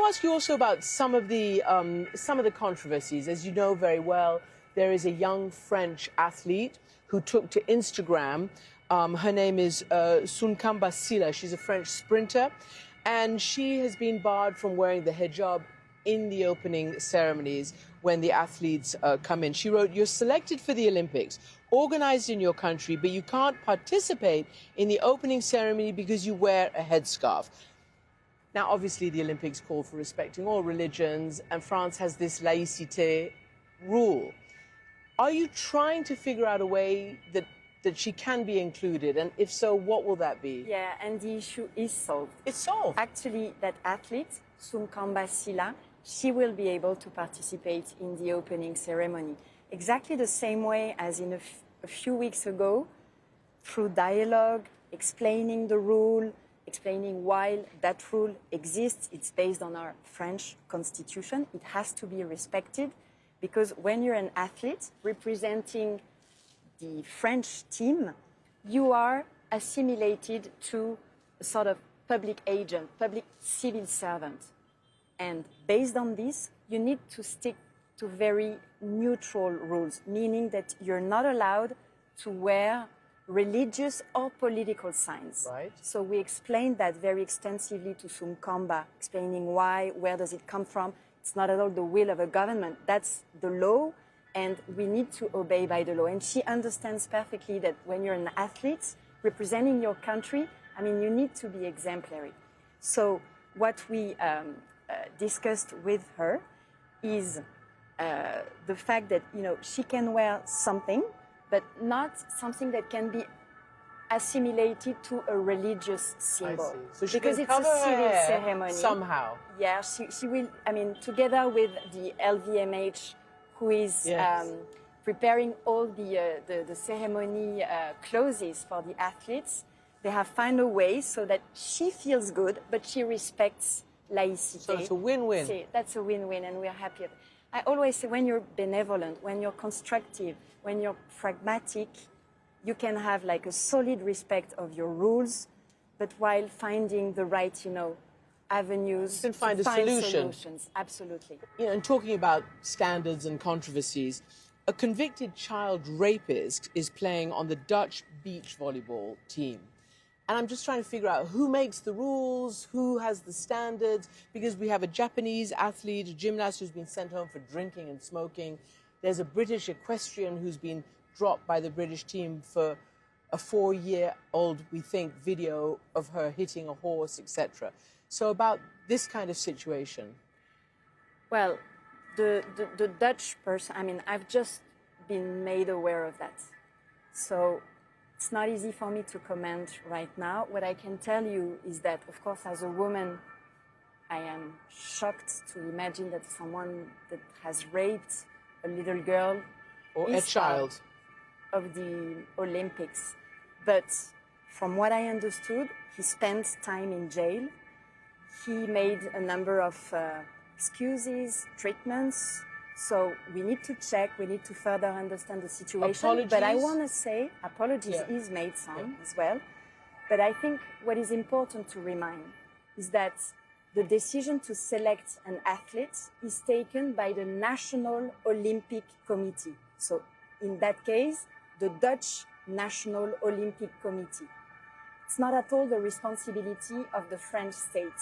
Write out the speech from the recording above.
ask you also about some of the controversies? As you know very well, there is a young French athlete who took to Instagram. Her name is Sunkamba Sila. She's a French sprinter, and she has been barred from wearing the hijab in the opening ceremonies when the athletes come in. She wrote, "You're selected for the Olympics, organized in your country, but you can't participate in the opening ceremony because you wear a headscarf." Now, obviously, the Olympics call for respecting all religions, and France has this laïcité rule. Are you trying to figure out a way that she can be included? And if so, what will that be? Yeah, and the issue is solved. It's solved. Actually, that athlete, Sunkamba Sila, she will be able to participate in the opening ceremony. Exactly the same way as in a few weeks ago, through dialogue, explaining the rule, explaining why that rule exists. It's based on our French constitution. It has to be respected because when you're an athlete representing the French team, you are assimilated to a sort of public agent, public civil servant. And based on this, you need to stick to very neutral rules, meaning that you're not allowed to wear religious or political signs. Right. So we explained that very extensively to Sunkamba, explaining why, where does it come from. It's not at all the will of a government. That's the law, and we need to obey by the law. And she understands perfectly that when you're an athlete representing your country, I mean, you need to be exemplary. So what we discussed with her is the fact that, you know, she can wear something, but not something that can be assimilated to a religious symbol. So she because can it's a cover her civil hair ceremony. somehow. Yeah, she will, I mean, together with the LVMH, who is Yes. preparing all the ceremony clothes for the athletes, they have found a way so that she feels good, but she respects laicity. So it's a win-win. See, that's a win-win, and we're happy. I always say when you're benevolent, when you're constructive, when you're pragmatic, you can have like a solid respect of your rules, but while finding the right, you know, avenues. You can find to a solution. Solutions. Absolutely. You know, and talking about standards and controversies, a convicted child rapist is playing on the Dutch beach volleyball team. And I'm just trying to figure out who makes the rules, who has the standards, because we have a Japanese athlete, a gymnast who's been sent home for drinking and smoking. There's a British equestrian who's been dropped by the British team for a 4-year-old, we think, video of her hitting a horse, etc. So about this kind of situation. Well, the Dutch person, I mean, I've just been made aware of that. So it's not easy for me to comment right now. What I can tell you is that, of course, as a woman, I am shocked to imagine that someone that has raped a little girl Or a child. of the Olympics. But from what I understood, he spent time in jail. He made a number of excuses, treatments. So we need to check, we need to further understand the situation. Apologies? But I want to say, apologies Yeah. is made some as well. But I think what is important to remind is that the decision to select an athlete is taken by the National Olympic Committee. So in that case, the Dutch National Olympic Committee. It's not at all the responsibility of the French state.